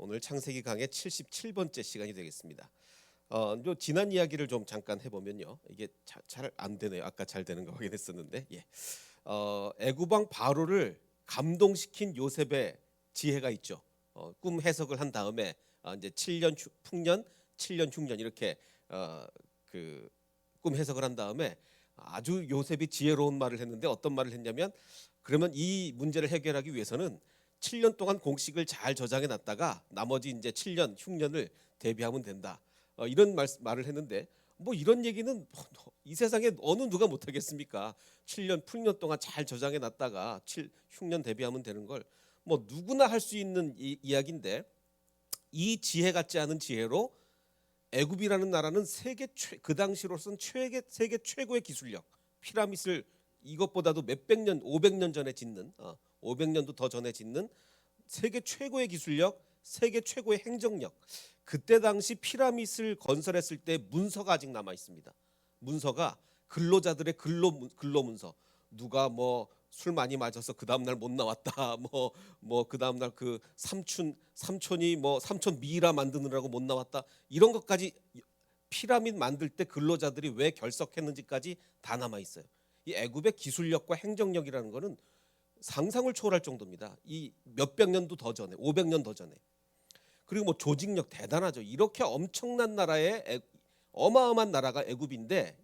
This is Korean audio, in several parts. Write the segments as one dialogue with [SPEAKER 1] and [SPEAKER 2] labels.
[SPEAKER 1] 오늘 창세기 강의 77번째 시간이 되겠습니다. 지난 이야기를 좀 잠깐 해보면요, 이게 잘 안 되네요. 아까 잘 되는 거 확인했었는데, 애굽 왕 바로를 감동시킨 요셉의 지혜가 있죠. 꿈 해석을 한 다음에 이제 7년 풍년, 7년 흉년 이렇게 그 꿈 해석을 한 다음에 아주 요셉이 지혜로운 말을 했는데, 어떤 말을 했냐면, 그러면 이 문제를 해결하기 위해서는 7년 동안 공식을 잘 저장해 놨다가 나머지 이제 7년 흉년을 대비하면 된다. 이런 말을 했는데, 뭐 이런 얘기는 이 세상에 어느 누가 못 하겠습니까? 7년 풍년 동안 잘 저장해 놨다가 흉년 대비하면 되는 걸 뭐 누구나 할 수 있는 이야기인데, 이 지혜 같지 않은 지혜로 애굽이라는 나라는 그 당시로선 세계 최고의 기술력, 피라밋을 이것보다도 몇백 년, 500년 전에 짓는, 500년도 더 전에 짓는 세계 최고의 기술력, 세계 최고의 행정력. 그때 당시 피라밋을 건설했을 때 문서가 아직 남아 있습니다. 문서가 근로자들의 근로 문서. 누가 뭐 술 많이 마셔서 그 다음 날 못 나왔다. 뭐 그 다음 날 그 삼촌이 뭐 삼촌 미이라 만드느라고 못 나왔다. 이런 것까지 피라밋 만들 때 근로자들이 왜 결석했는지까지 다 남아 있어요. 이 애굽의 기술력과 행정력이라는 거는 상상을 초월할 정도입니다. 이 몇백 년도 더 전에, 500년 더 전에. 그리고 뭐 조직력 대단하죠. 이렇게 엄청난 나라의 어마어마한 나라가 애굽인데,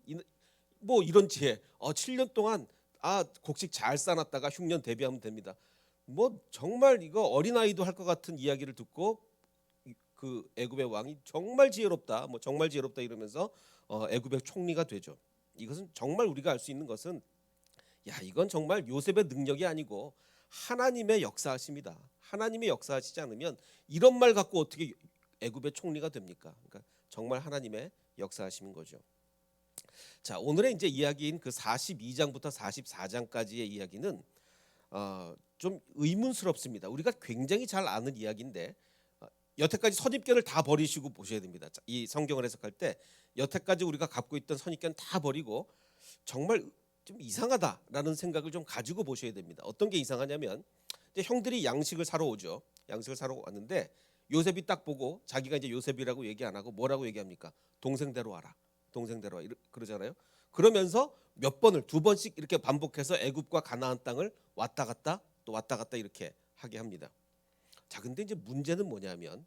[SPEAKER 1] 뭐 이런 지혜, 7년 동안 곡식 잘 쌓아놨다가 흉년 대비하면 됩니다. 뭐 정말 이거 어린아이도 할 것 같은 이야기를 듣고 그 애굽의 왕이 정말 지혜롭다, 뭐 정말 지혜롭다 이러면서 애굽의 총리가 되죠. 이것은 정말 우리가 알 수 있는 것은, 이건 정말 요셉의 능력이 아니고 하나님의 역사하심이다. 하나님의 역사하시지 않으면 이런 말 갖고 어떻게 애굽의 총리가 됩니까? 그러니까 정말 하나님의 역사하심인 거죠. 자, 오늘의 이제 이야기인 그 42장부터 44장까지의 이야기는 좀 의문스럽습니다. 우리가 굉장히 잘 아는 이야기인데, 여태까지 선입견을 다 버리시고 보셔야 됩니다. 이 성경을 해석할 때 여태까지 우리가 갖고 있던 선입견 다 버리고 정말 좀 이상하다라는 생각을 좀 가지고 보셔야 됩니다. 어떤 게 이상하냐면, 이제 형들이 양식을 사러 오죠. 양식을 사러 왔는데 요셉이 딱 보고, 자기가 이제 요셉이라고 얘기 안 하고 뭐라고 얘기합니까? 동생대로 와라. 동생대로 와. 그러잖아요. 그러면서 몇 번을, 두 번씩 이렇게 반복해서 애굽과 가나안 땅을 왔다 갔다 또 왔다 갔다 이렇게 하게 합니다. 자, 근데 이제 문제는 뭐냐면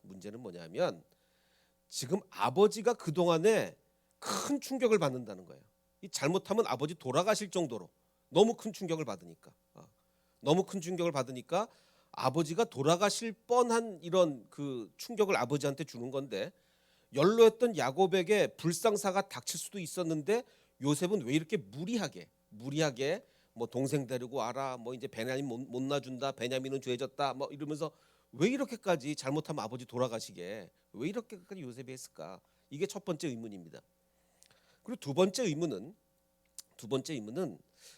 [SPEAKER 1] 지금 아버지가 그동안에 큰 충격을 받는다는 거예요. 이 잘못하면 아버지 돌아가실 정도로 너무 큰 충격을 받으니까, 아버지가 돌아가실 뻔한 이런 그 충격을 아버지한테 주는 건데, 연로했던 야곱에게 불상사가 닥칠 수도 있었는데 요셉은 왜 이렇게 무리하게 뭐 동생 데리고 와라, 뭐 이제 베냐민 못 놔준다, 베냐민은 죄졌다, 뭐 이러면서 왜 이렇게까지, 잘못하면 아버지 돌아가시게 왜 이렇게까지 요셉이 했을까? 이게 첫 번째 의문입니다. 그리고 두 번째 의문은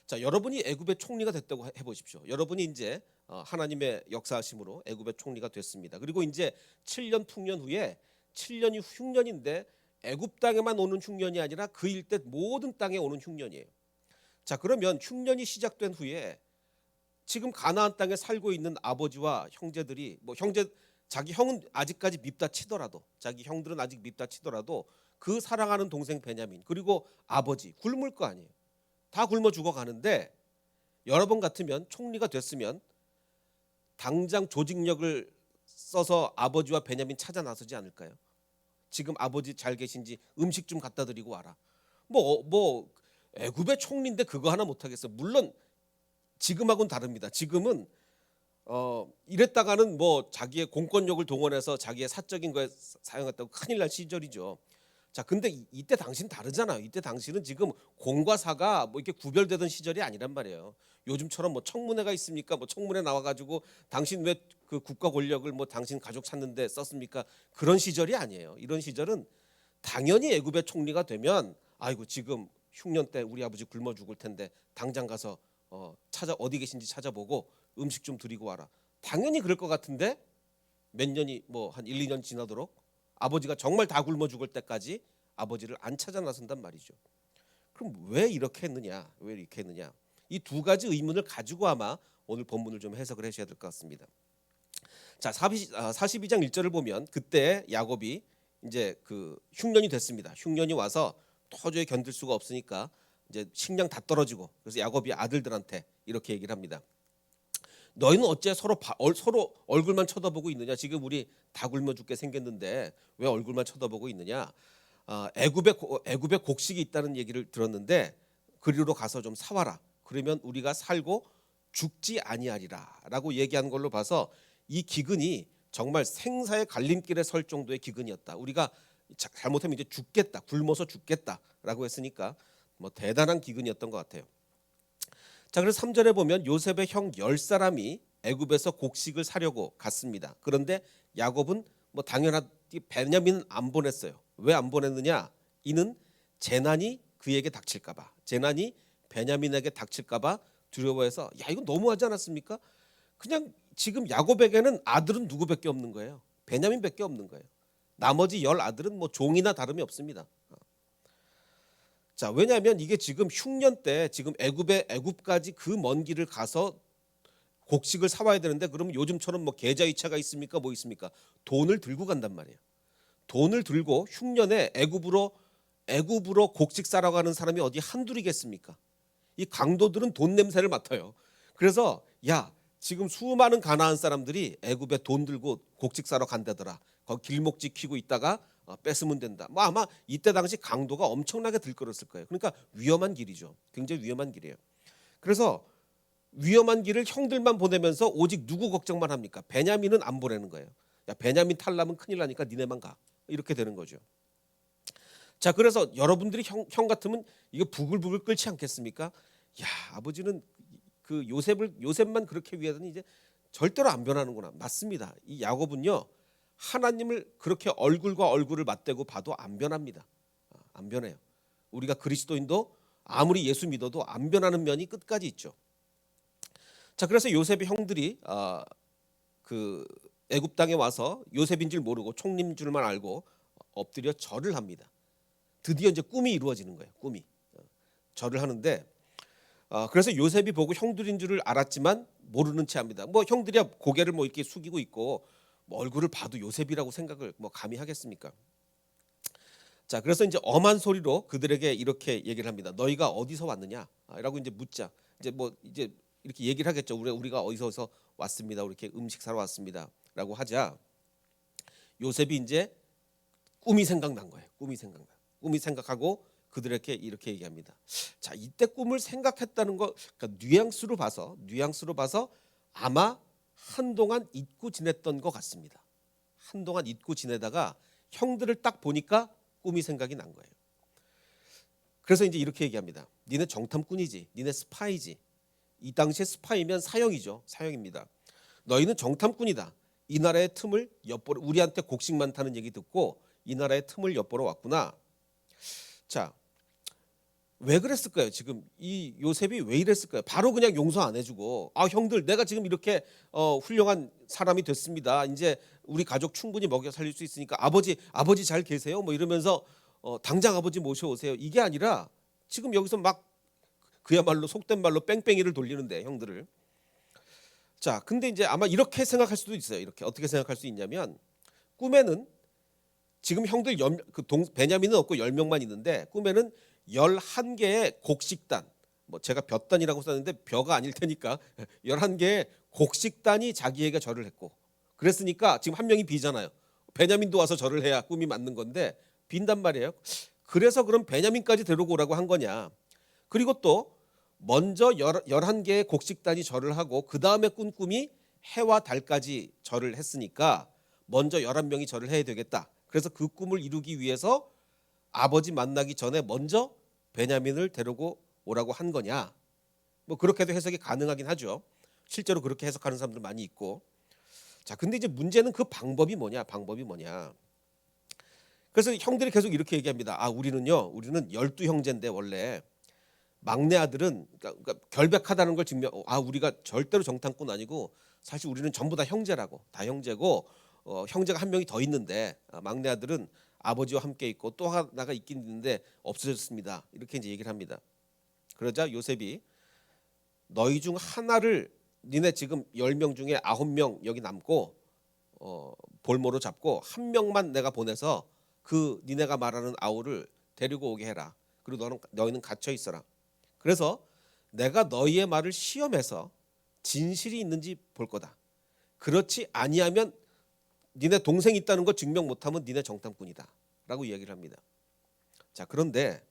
[SPEAKER 1] 자, 여러분이 애굽의 총리가 됐다고 해보십시오. 여러분이 이제 하나님의 역사하심으로 애굽의 총리가 됐습니다. 그리고 이제 7년 풍년 후에, 7년이 흉년인데 애굽 땅에만 오는 흉년이 아니라 그 일대 모든 땅에 오는 흉년이에요. 자, 그러면 흉년이 시작된 후에 지금 가나안 땅에 살고 있는 아버지와 형제들이, 자기 형은 아직까지 밉다 치더라도, 자기 형들은 아직 밉다 치더라도 그 사랑하는 동생 베냐민, 그리고 아버지 굶을 거 아니에요. 다 굶어 죽어가는데, 여러분 같으면, 총리가 됐으면 당장 조직력을 써서 아버지와 베냐민 찾아 나서지 않을까요? 지금 아버지 잘 계신지 음식 좀 갖다 드리고 와라. 애굽의 총리인데 그거 하나 못 하겠어. 물론 지금하고는 다릅니다. 지금은 이랬다가는 뭐 자기의 공권력을 동원해서 자기의 사적인 거에 사용했다고 큰일 날 시절이죠. 자, 근데 이때 당시는 다르잖아요. 이때 당시는 지금 공과 사가 뭐 이렇게 구별되던 시절이 아니란 말이에요. 요즘처럼 뭐 청문회가 있습니까? 뭐 청문회 나와가지고 당신 왜 그 국가 권력을 뭐 당신 가족 찾는데 썼습니까? 그런 시절이 아니에요. 이런 시절은 당연히 애굽의 총리가 되면, 아이고 지금 흉년 때 우리 아버지 굶어 죽을 텐데 당장 가서 어디 계신지 찾아보고 음식 좀 드리고 와라. 당연히 그럴 것 같은데, 몇 년이 뭐 한 1, 2년 지나도록 아버지가 정말 다 굶어 죽을 때까지 아버지를 안 찾아 나선단 말이죠. 그럼 왜 이렇게 했느냐? 이 두 가지 의문을 가지고 아마 오늘 본문을 좀 해석을 하셔야 될 것 같습니다. 자, 42장 1절을 보면 그때 야곱이 이제 그 흉년이 됐습니다. 흉년이 와서 도저히 견딜 수가 없으니까 이제 식량 다 떨어지고, 그래서 야곱이 아들들한테 이렇게 얘기를 합니다. 너희는 어째 서로 얼굴만 쳐다보고 있느냐? 지금 우리 다 굶어 죽게 생겼는데 왜 얼굴만 쳐다보고 있느냐? 애굽에 곡식이 있다는 얘기를 들었는데 그리로 가서 좀 사와라. 그러면 우리가 살고 죽지 아니하리라라고 얘기한 걸로 봐서 이 기근이 정말 생사의 갈림길에 설 정도의 기근이었다. 우리가 잘못하면 이제 죽겠다, 굶어서 죽겠다라고 했으니까 뭐 대단한 기근이었던 것 같아요. 자, 그래서 3절에 보면 요셉의 형 10사람이 애굽에서 곡식을 사려고 갔습니다. 그런데 야곱은 뭐 당연하게 베냐민은 안 보냈어요. 왜 안 보냈느냐? 이는 재난이 그에게 닥칠까 봐. 재난이 베냐민에게 닥칠까 봐 두려워해서, 야, 이거 너무하지 않았습니까? 그냥 지금 야곱에게는 아들은 누구밖에 없는 거예요. 베냐민밖에 없는 거예요. 나머지 10 아들은 뭐 종이나 다름이 없습니다. 자, 왜냐하면 이게 지금 흉년 때 지금 애굽까지 그 먼 길을 가서 곡식을 사와야 되는데, 그러면 요즘처럼 뭐 계좌이체가 있습니까? 뭐 있습니까? 돈을 들고 간단 말이에요. 돈을 들고 흉년에 애굽으로 곡식 사러 가는 사람이 어디 한둘이겠습니까? 이 강도들은 돈 냄새를 맡아요. 그래서 야, 지금 수많은 가나안 사람들이 애굽에 돈 들고 곡식 사러 간다더라. 거기 길목 지키고 있다가 뺏으면 된다. 뭐 아마 이때 당시 강도가 엄청나게 들끓었을 거예요. 그러니까 위험한 길이죠. 굉장히 위험한 길이에요. 그래서 위험한 길을 형들만 보내면서 오직 누구 걱정만 합니까? 베냐민은 안 보내는 거예요. 야, 베냐민 탈라면 큰일 나니까 니네만 가. 이렇게 되는 거죠. 자, 그래서 여러분들이 형 같으면 이거 부글부글 끓지 않겠습니까? 야, 아버지는 그 요셉만 그렇게 위하더니 이제 절대로 안 변하는구나. 맞습니다. 이 야곱은요, 하나님을 그렇게 얼굴과 얼굴을 맞대고 봐도 안 변합니다. 안 변해요. 우리가 그리스도인도 아무리 예수 믿어도 안 변하는 면이 끝까지 있죠. 자, 그래서 요셉의 형들이 그 애굽 땅에 와서 요셉인 줄 모르고 총리인 줄만 알고 엎드려 절을 합니다. 드디어 이제 꿈이 이루어지는 거예요. 꿈이 절을 하는데, 그래서 요셉이 보고 형들인 줄을 알았지만 모르는 채 합니다. 뭐 형들이야 고개를 뭐 이렇게 숙이고 있고 뭐 얼굴을 봐도 요셉이라고 생각을 뭐 감히 하겠습니까? 자, 그래서 이제 엄한 소리로 그들에게 이렇게 얘기를 합니다. 너희가 어디서 왔느냐라고 이제 묻자. 이제 이렇게 얘기를 하겠죠. 우리가 어디서 왔습니다. 이렇게 음식 사러 왔습니다라고 하자, 요셉이 이제 꿈이 생각난 거예요. 꿈이 생각하고 그들에게 이렇게 얘기합니다. 자, 이때 꿈을 생각했다는 거, 그러니까 뉘앙스로 봐서 아마 한동안 잊고 지냈던 것 같습니다. 한동안 잊고 지내다가 형들을 딱 보니까 꿈이 생각이 난 거예요. 그래서 이제 이렇게 얘기합니다. 니네 정탐꾼이지, 니네 스파이지. 이 당시에 스파이면 사형이죠. 사형입니다. 너희는 정탐꾼이다. 이 나라의 틈을 엿보러, 우리한테 곡식 많다는 얘기 듣고 이 나라의 틈을 엿보러 왔구나. 자, 왜 그랬을까요? 지금 이 요셉이 왜 이랬을까요? 바로 그냥 용서 안 해주고, 형들 내가 지금 이렇게 훌륭한 사람이 됐습니다. 이제 우리 가족 충분히 먹여 살릴 수 있으니까 아버지 잘 계세요? 뭐 이러면서 당장 아버지 모셔오세요. 이게 아니라 지금 여기서 막 그야말로 속된 말로 뺑뺑이를 돌리는데, 형들을. 자, 근데 이제 아마 이렇게 생각할 수도 있어요. 이렇게 어떻게 생각할 수 있냐면, 꿈에는 지금 형들 베냐민은 없고 10명만 있는데 꿈에는 11개의 곡식단, 뭐 제가 볕단이라고 썼는데 벼가 아닐 테니까 11개의 곡식단이 자기에게 절을 했고, 그랬으니까 지금 한 명이 비잖아요. 베냐민도 와서 절을 해야 꿈이 맞는 건데 빈단 말이에요. 그래서 그럼 베냐민까지 데리고 오라고 한 거냐. 그리고 또 먼저 11개의 곡식단이 절을 하고 그 다음에 꾼 꿈이 해와 달까지 절을 했으니까 먼저 11명이 절을 해야 되겠다. 그래서 그 꿈을 이루기 위해서 아버지 만나기 전에 먼저 베냐민을 데리고 오라고 한 거냐. 뭐 그렇게도 해석이 가능하긴 하죠. 실제로 그렇게 해석하는 사람들 많이 있고. 자, 근데 이제 문제는 그 방법이 뭐냐. 그래서 형들이 계속 이렇게 얘기합니다. 우리는 12형제인데 원래 막내 아들은 그러니까 결백하다는 걸 우리가 절대로 정탐꾼 아니고 사실 우리는 전부 다 형제라고, 다 형제고, 형제가 한 명이 더 있는데 막내 아들은 아버지와 함께 있고 또 하나가 있긴 있는데 없어졌습니다. 이렇게 이제 얘기를 합니다. 그러자 요셉이 너희 중 하나를, 니네 지금 10명 중에 9명 여기 남고 볼모로 잡고 한 명만 내가 보내서 그 니네가 말하는 아우를 데리고 오게 해라. 그리고 너희는 갇혀 있어라. 그래서 내가 너희의 말을 시험해서 진실이 있는지 볼 거다. 그렇지 아니하면 니네 동생이 있다는 걸 증명 못하면 니네 정탐꾼이다 라고 이야기를 합니다. 자, 그런데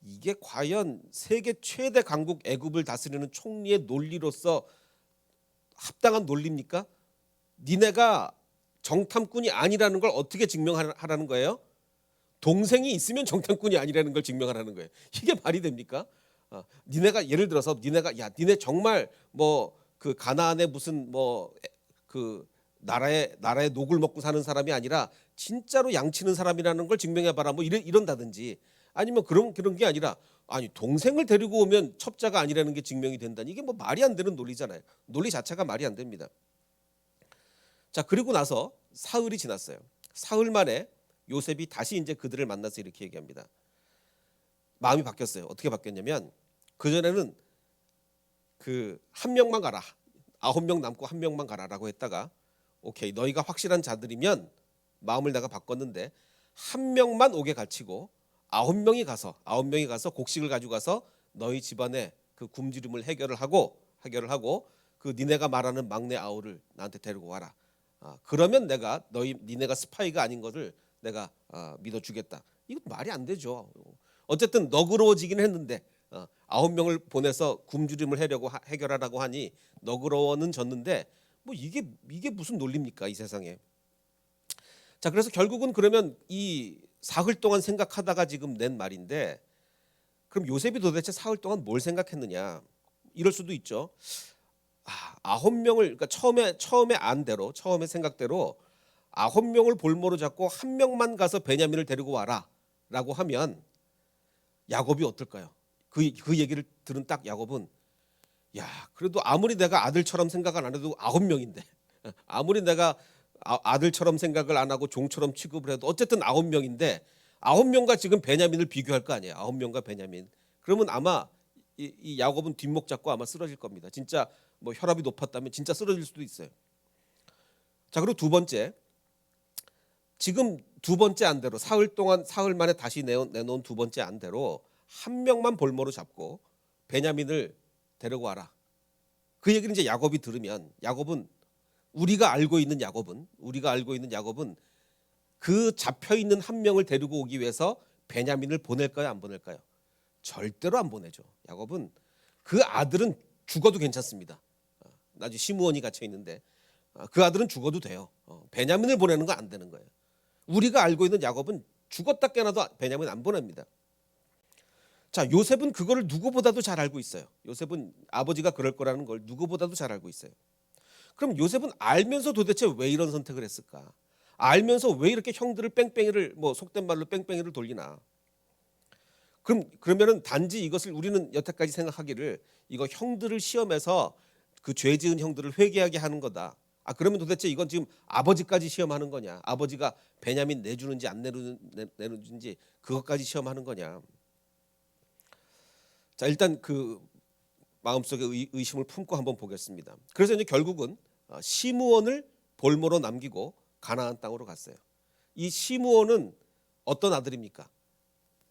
[SPEAKER 1] 이게 과연 세계 최대 강국 애굽을 다스리는 총리의 논리로서 합당한 논리입니까? 니네가 정탐꾼이 아니라는 걸 어떻게 증명하라는 거예요? 동생이 있으면 정탐꾼이 아니라는 걸 증명하라는 거예요. 이게 말이 됩니까? 니네가 예를 들어서 니네 정말 뭐 그 가나안의 무슨 뭐 그 나라의 녹을 먹고 사는 사람이 아니라 진짜로 양치는 사람이라는 걸 증명해봐라 뭐 이런다든지 아니면 그런 게 아니라 아니 동생을 데리고 오면 첩자가 아니라는 게 증명이 된다니 이게 뭐 말이 안 되는 논리잖아요. 논리 자체가 말이 안 됩니다. 자, 그리고 나서 사흘이 지났어요. 사흘 만에 요셉이 다시 이제 그들을 만나서 이렇게 얘기합니다. 마음이 바뀌었어요. 어떻게 바뀌었냐면 그전에는 그 한 명만 가라. 9명 남고 한 명만 가라라고 했다가 오케이 너희가 확실한 자들이면 마음을 내가 바꿨는데 한 명만 오게 가르치고 9명이 가서 곡식을 가지고 가서 너희 집안의 그 굶주림을 해결을 하고 그 니네가 말하는 막내 아우를 나한테 데리고 와라. 그러면 내가 니네가 스파이가 아닌 것을 내가 믿어주겠다. 이거 말이 안 되죠. 어쨌든 너그러워지긴 했는데 9명을 보내서 굶주림을 해결하라고 하니 너그러워는 졌는데 뭐 이게 무슨 논리입니까 이 세상에. 자, 그래서 결국은 그러면 이 사흘 동안 생각하다가 지금 낸 말인데 그럼 요셉이 도대체 사흘 동안 뭘 생각했느냐 이럴 수도 있죠. 9명을 그러니까 처음에 안대로 처음에 생각대로 9명을 볼모로 잡고 한 명만 가서 베냐민을 데리고 와라라고 하면 야곱이 어떨까요? 그 얘기를 들은 딱 야곱은 야 그래도 아무리 내가 아들처럼 생각을 안 해도 9명인데 아무리 내가 아들처럼 생각을 안 하고 종처럼 취급을 해도 어쨌든 9명인데 9명과 지금 베냐민을 비교할 거 아니에요. 9명과 베냐민. 그러면 아마 이 야곱은 뒷목 잡고 아마 쓰러질 겁니다. 진짜 뭐 혈압이 높았다면 진짜 쓰러질 수도 있어요. 자, 그리고 두 번째. 지금 두 번째 안대로 사흘 만에 다시 내놓은 두 번째 안대로 한 명만 볼모로 잡고 베냐민을 데리고 와라. 그 얘기를 이제 야곱이 들으면 우리가 알고 있는 야곱은 그 잡혀 있는 한 명을 데리고 오기 위해서 베냐민을 보낼까요, 안 보낼까요? 절대로 안 보내죠. 야곱은 그 아들은 죽어도 괜찮습니다. 나중에 시므온이 갇혀 있는데 그 아들은 죽어도 돼요. 베냐민을 보내는 건 안 되는 거예요. 우리가 알고 있는 야곱은 죽었다 깨어나도 베냐민 안 보냅니다. 자, 요셉은 그거를 누구보다도 잘 알고 있어요. 요셉은 아버지가 그럴 거라는 걸 누구보다도 잘 알고 있어요. 그럼 요셉은 알면서 도대체 왜 이런 선택을 했을까? 알면서 왜 이렇게 형들을 뺑뺑이를 뭐 속된 말로 뺑뺑이를 돌리나? 그러면은 단지 이것을 우리는 여태까지 생각하기를 이거 형들을 시험해서 그 죄 지은 형들을 회개하게 하는 거다. 그러면 도대체 이건 지금 아버지까지 시험하는 거냐? 아버지가 베냐민 내주는지 안 내주는지 그것까지 시험하는 거냐? 자, 일단 그 마음속에 의심을 품고 한번 보겠습니다. 그래서 이제 결국은 시므온을 볼모로 남기고 가나안 땅으로 갔어요. 이 시므온은 어떤 아들입니까?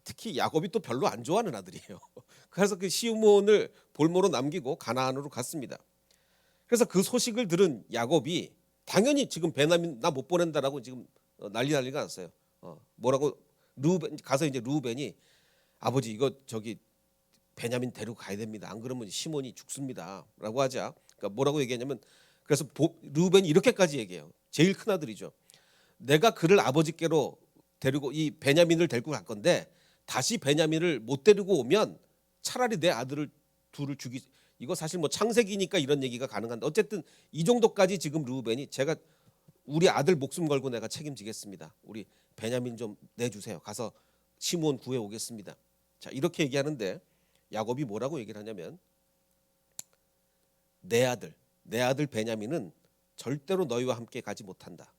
[SPEAKER 1] 특히 야곱이 또 별로 안 좋아하는 아들이에요. 그래서 그 시므온을 볼모로 남기고 가나안으로 갔습니다. 그래서 그 소식을 들은 야곱이 당연히 지금 베냐민 나 못 보낸다라고 지금 난리가 났어요. 뭐라고 가서 이제 르우벤이 아버지 이거 저기 베냐민 데리고 가야 됩니다. 안 그러면 시몬이 죽습니다라고 하자. 그러니까 뭐라고 얘기하냐면 그래서 르우벤이 이렇게까지 얘기해요. 제일 큰 아들이죠. 내가 그를 아버지께로 데리고 이 베냐민을 데리고 갈 건데 다시 베냐민을 못 데리고 오면 차라리 내 아들을 둘을 죽이. 이거 사실 뭐 창세기니까 이런 얘기가 가능한데 어쨌든 이 정도까지 지금 르우벤이 제가 우리 아들 목숨 걸고 내가 책임지겠습니다. 우리 베냐민 좀 내주세요. 가서 시므온 구해 오겠습니다. 자, 이렇게 얘기하는데 야곱이 뭐라고 얘기를 하냐면 내 아들 베냐민은 절대로 너희와 함께 가지 못한다.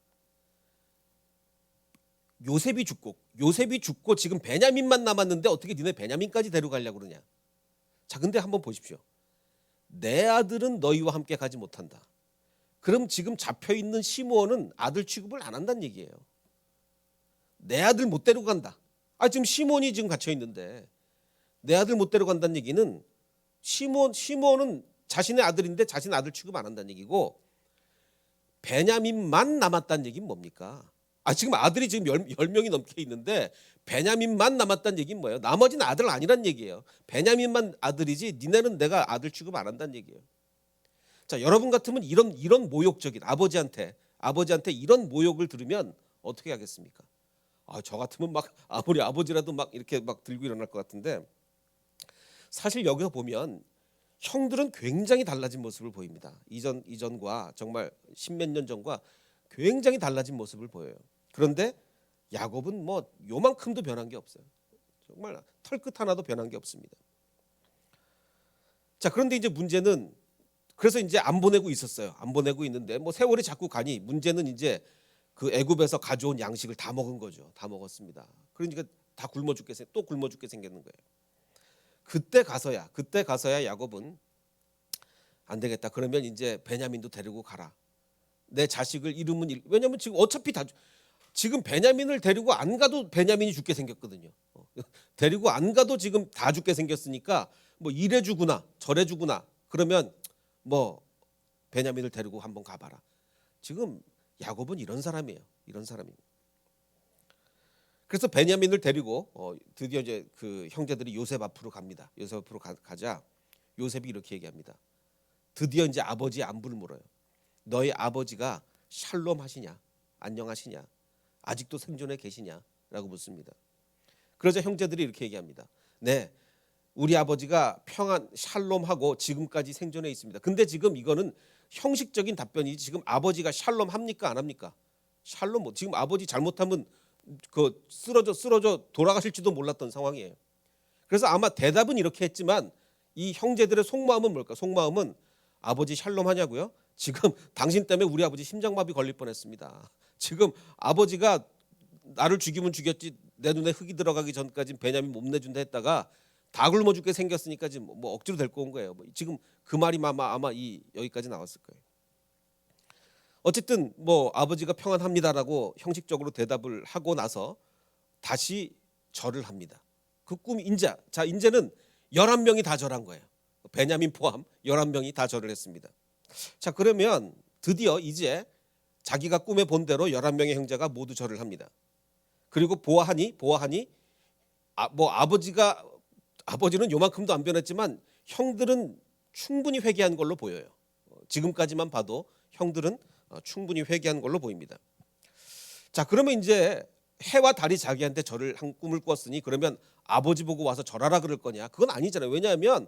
[SPEAKER 1] 요셉이 죽고 지금 베냐민만 남았는데 어떻게 니네 베냐민까지 데려가려고 그러냐. 자, 근데 한번 보십시오. 내 아들은 너희와 함께 가지 못한다. 그럼 지금 잡혀 있는 시므온은 아들 취급을 안 한다는 얘기예요. 내 아들 못 데리고 간다. 지금 시므온이 지금 갇혀 있는데 내 아들 못 데려간다는 얘기는 시므온은 자신의 아들인데 자신 아들 취급 안 한다는 얘기고, 베냐민만 남았다는 얘기는 뭡니까? 지금 아들이 지금 10명이 넘게 있는데 베냐민만 남았다는 얘기는 뭐예요? 나머지는 아들 아니란 얘기예요. 베냐민만 아들이지 니네는 내가 아들 취급 안 한다는 얘기예요. 자, 여러분 같으면 이런 모욕적인 아버지한테 이런 모욕을 들으면 어떻게 하겠습니까? 저 같으면 막 아무리 아버지라도 막 이렇게 막 들고 일어날 것 같은데, 사실 여기서 보면 형들은 굉장히 달라진 모습을 보입니다. 이전과 정말 십몇 년 전과 굉장히 달라진 모습을 보여요. 그런데 야곱은 뭐 요만큼도 변한 게 없어요. 정말 털끝 하나도 변한 게 없습니다. 자, 그런데 이제 문제는, 그래서 이제 안 보내고 있었어요. 안 보내고 있는데 뭐 세월이 자꾸 가니 문제는 이제 그 애굽에서 가져온 양식을 다 먹은 거죠. 다 먹었습니다. 그러니까 다 굶어 죽게 생겼는 거예요. 그때 가서야 야곱은 안 되겠다. 그러면 이제 베냐민도 데리고 가라. 내 자식을 왜냐면 지금 어차피 지금 베냐민을 데리고 안 가도 베냐민이 죽게 생겼거든요. 데리고 안 가도 지금 다 죽게 생겼으니까 뭐 이래 주구나 저래 주구나. 그러면 뭐 베냐민을 데리고 한번 가봐라. 지금 야곱은 이런 사람이에요. 이런 사람입니다. 그래서 베냐민을 데리고 드디어 이제 그 형제들이 요셉 앞으로 갑니다. 요셉 앞으로 가자 요셉이 이렇게 얘기합니다. 드디어 이제 아버지의 안부를 물어요. 너희 아버지가 샬롬 하시냐? 안녕하시냐? 아직도 생존해 계시냐? 라고 묻습니다. 그러자 형제들이 이렇게 얘기합니다. 네, 우리 아버지가 평안 샬롬하고 지금까지 생존해 있습니다. 근데 지금 이거는 형식적인 답변이지, 지금 아버지가 샬롬 합니까 안 합니까? 샬롬, 지금 아버지 잘못하면 그 쓰러져 돌아가실지도 몰랐던 상황이에요. 그래서 아마 대답은 이렇게 했지만 이 형제들의 속마음은 뭘까? 속마음은 아버지 샬롬 하냐고요? 지금 당신 때문에 우리 아버지 심장마비 걸릴 뻔했습니다. 지금 아버지가 나를 죽이면 죽였지 내 눈에 흙이 들어가기 전까지 베냐민 못 내준다 했다가 다 굶어 죽게 생겼으니까 지금 뭐 억지로 데리고 온 거예요. 지금 그 말이 아마 여기까지 나왔을 거예요. 어쨌든 뭐 아버지가 평안합니다라고 형식적으로 대답을 하고 나서 다시 절을 합니다. 그 꿈이 이제는 11명이 다 절한 거예요. 베냐민 포함 11명이 다 절을 했습니다. 자, 그러면 드디어 이제 자기가 꿈에 본 대로 11명의 형제가 모두 절을 합니다. 그리고 보아하니 아버지는 요만큼도 안 변했지만 형들은 충분히 회개한 걸로 보여요. 지금까지만 봐도 형들은 충분히 회개한 걸로 보입니다. 자, 그러면 이제 해와 달이 자기한테 절을 한 꿈을 꿨으니 그러면 아버지 보고 와서 절하라 그럴 거냐? 그건 아니잖아요. 왜냐하면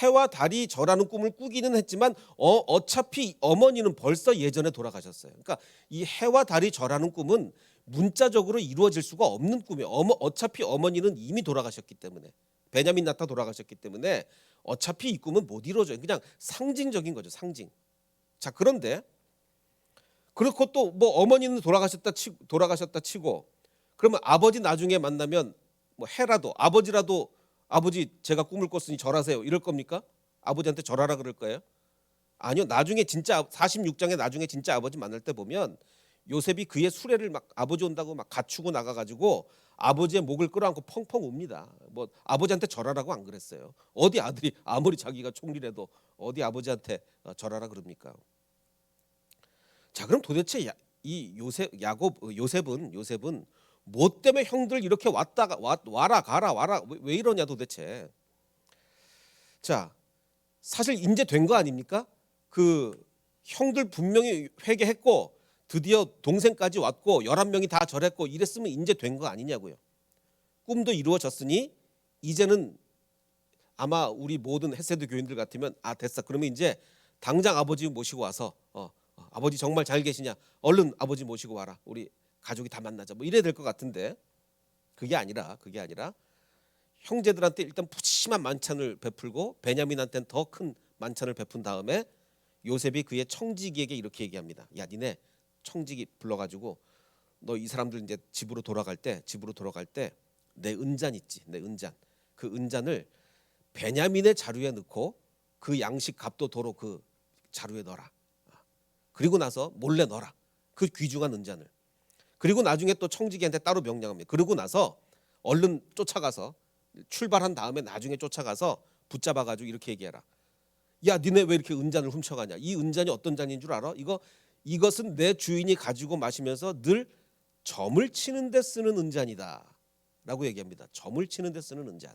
[SPEAKER 1] 해와 달이 절하는 꿈을 꾸기는 했지만 어차피 어머니는 벌써 예전에 돌아가셨어요. 그러니까 이 해와 달이 절하는 꿈은 문자적으로 이루어질 수가 없는 꿈이에요. 어차피 어머니는 이미 돌아가셨기 때문에, 베냐민 나타 돌아가셨기 때문에 어차피 이 꿈은 못 이루어져요. 그냥 상징적인 거죠. 상징. 자, 그런데 그렇고 또 뭐 어머니는 돌아가셨다 치고 그러면 아버지 나중에 만나면 뭐 해라도 아버지 제가 꿈을 꿨으니 절하세요 이럴 겁니까? 아버지한테 절하라 그럴 거예요? 아니요. 나중에 진짜 46장에 나중에 진짜 아버지 만날 때 보면 요셉이 그의 수레를 막 아버지 온다고 막 갖추고 나가가지고 아버지의 목을 끌어안고 펑펑 웁니다. 뭐 아버지한테 절하라고 안 그랬어요. 어디 아들이 아무리 자기가 총리라도 어디 아버지한테 절하라 그럽니까? 자, 그럼 도대체 이 요셉은 뭐 때문에 형들 이렇게 와라 가라 왜 이러냐 도대체. 자, 사실 이제 된 거 아닙니까? 그 형들 분명히 회개했고 드디어 동생까지 왔고 11명이 다 절했고 이랬으면 이제 된 거 아니냐고요. 꿈도 이루어졌으니 이제는 아마 우리 모든 헤세드 교인들 같으면 됐어. 그러면 이제 당장 아버지 모시고 와서 아버지 정말 잘 계시냐? 얼른 아버지 모시고 와라. 우리 가족이 다 만나자. 뭐 이래야 될 것 같은데 그게 아니라 형제들한테 일단 푸짐한 만찬을 베풀고 베냐민한테는 더 큰 만찬을 베푼 다음에 요셉이 그의 청지기에게 이렇게 얘기합니다. 야, 니네 청지기 불러가지고 너 이 사람들 이제 집으로 돌아갈 때 내 은잔 있지, 내 은잔. 그 은잔을 베냐민의 자루에 넣고 그 양식 값도 도로 그 자루에 넣어라. 그리고 나서 몰래 넣어라. 그 귀중한 은잔을. 그리고 나중에 또 청지기한테 따로 명령합니다. 그러고 나서 얼른 쫓아가서 출발한 다음에 나중에 쫓아가서 붙잡아가지고 이렇게 얘기해라. 야, 니네 왜 이렇게 은잔을 훔쳐가냐? 이 은잔이 어떤 잔인 줄 알아? 이것은 내 주인이 가지고 마시면서 늘 점을 치는 데 쓰는 은잔이다 라고 얘기합니다. 점을 치는 데 쓰는 은잔.